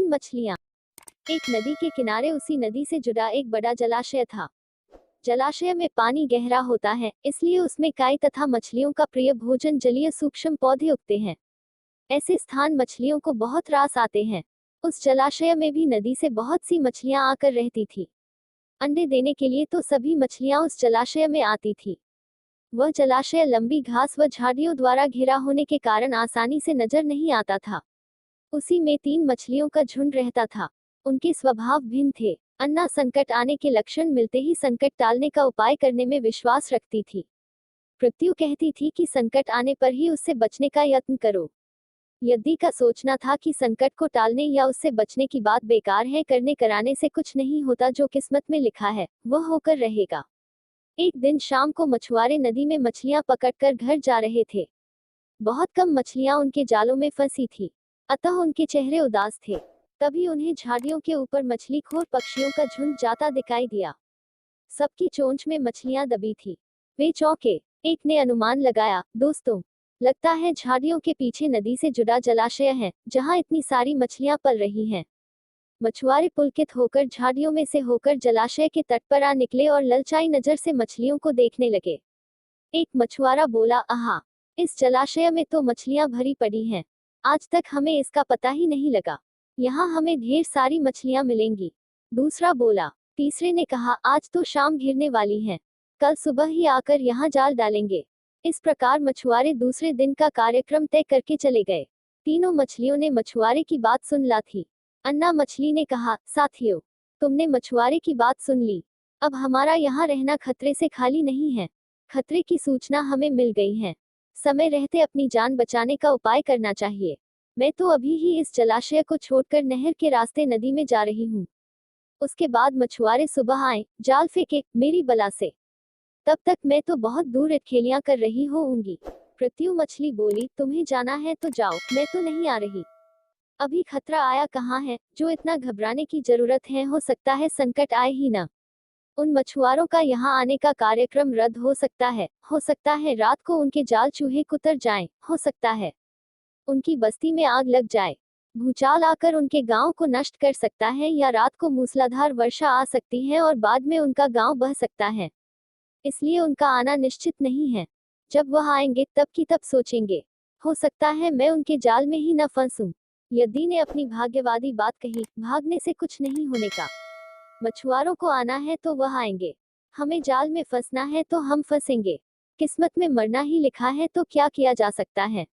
तीन मछलियां। एक नदी के किनारे उसी नदी से जुड़ा एक बड़ा जलाशय था। जलाशय में पानी गहरा होता है, इसलिए उसमें काई तथा मछलियों का प्रिय भोजन जलीय सूक्ष्म पौधे उगते हैं। ऐसे स्थान मछलियों को बहुत रास आते हैं। उस जलाशय में भी नदी से बहुत सी मछलियां आकर रहती थी। अंडे देने के लिए तो सभी मछलियां उस जलाशय में आती थी। वह जलाशय लंबी घास व झाड़ियों द्वारा घिरा होने के कारण आसानी से नजर नहीं आता था। उसी में तीन मछलियों का झुंड रहता था। उनके स्वभाव भिन्न थे। अन्ना संकट आने के लक्षण मिलते ही संकट टालने का उपाय करने में विश्वास रखती थी। पृथ्वी कहती थी कि संकट आने पर ही उससे बचने का यत्न करो। यदि का सोचना था कि संकट को टालने या उससे बचने की बात बेकार है, करने कराने से कुछ नहीं होता, जो किस्मत में लिखा है वह होकर रहेगा। एक दिन शाम को मछुआरे नदी में मछलियां पकड़कर घर जा रहे थे। बहुत कम मछलियां उनके जालों में फंसी थी, अतः उनके चेहरे उदास थे। तभी उन्हें झाड़ियों के ऊपर मछलीखोर पक्षियों का झुंड जाता दिखाई दिया। सबकी चोंच में मछलियां दबी थी। वे चौंके। एक ने अनुमान लगाया, दोस्तों, लगता है झाड़ियों के पीछे नदी से जुड़ा जलाशय है, जहां इतनी सारी मछलियां पल रही हैं। मछुआरे पुलकित होकर झाड़ियों में से होकर जलाशय के तट पर आ निकले और ललचाई नजर से मछलियों को देखने लगे। एक मछुआरा बोला, आहा, इस जलाशय में तो मछलियां भरी पड़ी हैं। आज तक हमें इसका पता ही नहीं लगा। यहाँ हमें ढेर सारी मछलियां मिलेंगी। दूसरा बोला। तीसरे ने कहा, आज तो शाम घिरने वाली है, कल सुबह ही आकर यहाँ जाल डालेंगे। इस प्रकार मछुआरे दूसरे दिन का कार्यक्रम तय करके चले गए। तीनों मछलियों ने मछुआरे की बात सुन ला थी। अन्ना मछली ने कहा, साथियों, तुमने मछुआरे की बात सुन ली। अब हमारा यहाँ रहना खतरे से खाली नहीं है। खतरे की सूचना हमें मिल गई है। समय रहते अपनी जान बचाने का उपाय करना चाहिए। मैं तो अभी ही इस जलाशय को छोड़कर नहर के रास्ते नदी में जा रही हूँ। उसके बाद मछुआरे सुबह आए, जाल फेंके, मेरी बला से। तब तक मैं तो बहुत दूर अटखेलियां कर रही होऊंगी। पृथ्वी मछली बोली, तुम्हें जाना है तो जाओ, मैं तो नहीं आ रही। अभी खतरा आया कहाँ है, जो इतना घबराने की जरूरत है। हो सकता है संकट आए ही ना। उन मछुआरों का यहाँ आने का कार्यक्रम रद्द हो सकता है रात को उनके जाल चूहे कुतर जाएं, हो सकता है उनकी बस्ती में आग लग जाए, भूचाल आकर उनके गांव को नष्ट कर सकता है, या रात को मूसलाधार वर्षा आ सकती है और बाद में उनका गांव बह सकता है। इसलिए उनका आना निश्चित नहीं है। जब वह आएंगे तब की तब सोचेंगे। हो सकता है मैं उनके जाल में ही न फंसूं। यदि ने अपनी भाग्यवादी बात कही, भागने से कुछ नहीं होने का। मछुआरों को आना है तो वह आएंगे। हमें जाल में फंसना है तो हम फंसेंगे। किस्मत में मरना ही लिखा है तो क्या किया जा सकता है।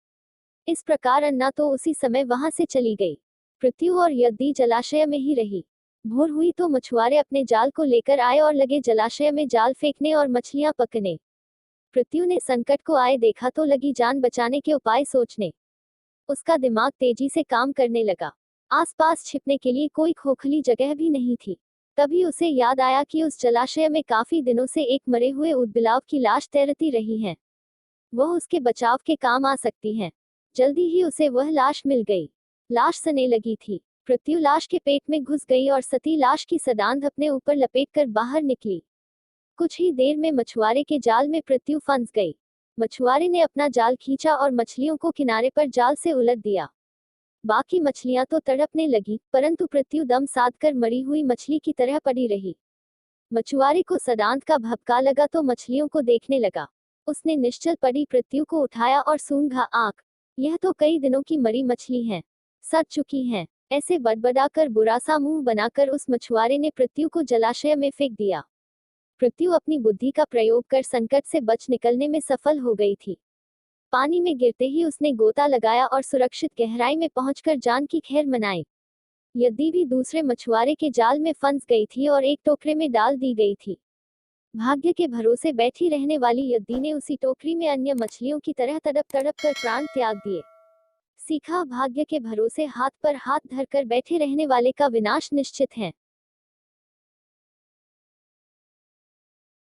इस प्रकार अन्ना तो उसी समय वहां से चली गई। पृथ्वी और यदि जलाशय में ही रही। भोर हुई तो मछुआरे अपने जाल को लेकर आए और लगे जलाशय में जाल फेंकने और मछलियां पकड़ने। पृथ्वी ने संकट को आए देखा तो लगी जान बचाने के उपाय सोचने। उसका दिमाग तेजी से काम करने लगा। आसपास छिपने के लिए कोई खोखली जगह भी नहीं थी। तभी उसे याद आया कि उस जलाशय में काफी दिनों से एक मरे हुए ऊदबिलाव की लाश तैरती रही है। वह उसके बचाव के काम आ सकती है। जल्दी ही उसे वह लाश मिल गई। लाश सने लगी थी। पृथ्वी लाश के पेट में घुस गई और सती लाश की सदांध अपने ऊपर लपेटकर बाहर निकली। कुछ ही देर में मछुआरे के जाल में पृथ्वी फंस गई। मछुआरे ने अपना जाल खींचा और मछलियों को किनारे पर जाल से उलट दिया। बाकी मछलियां तो तड़पने लगी, परंतु पृथ्वी दम साधकर मरी हुई मछली की तरह पड़ी रही। मछुआरे को सदांत का भपका लगा तो मछलियों को देखने लगा। उसने निश्चल पड़ी पृथ्वी को उठाया और सूंघा, आंख, यह तो कई दिनों की मरी मछली है, सड़ चुकी है। ऐसे बड़बड़ाकर बुरा सा मुंह बनाकर उस मछुआरे ने पृथ्वी को जलाशय में फेंक दिया। पृथ्वी अपनी बुद्धि का प्रयोग कर संकट से बच निकलने में सफल हो गई थी। पानी में गिरते ही उसने गोता लगाया और सुरक्षित गहराई में पहुंचकर जान की खैर मनाई। यदि भी दूसरे मछुआरे के जाल में फंस गई थी और एक टोकरे में डाल दी गई थी। भाग्य के भरोसे बैठी रहने वाली यदि ने उसी टोकरी में अन्य मछलियों की तरह तड़प तड़प कर प्राण त्याग दिए। सीखा, भाग्य के भरोसे हाथ पर हाथ धरकर बैठे रहने वाले का विनाश निश्चित है।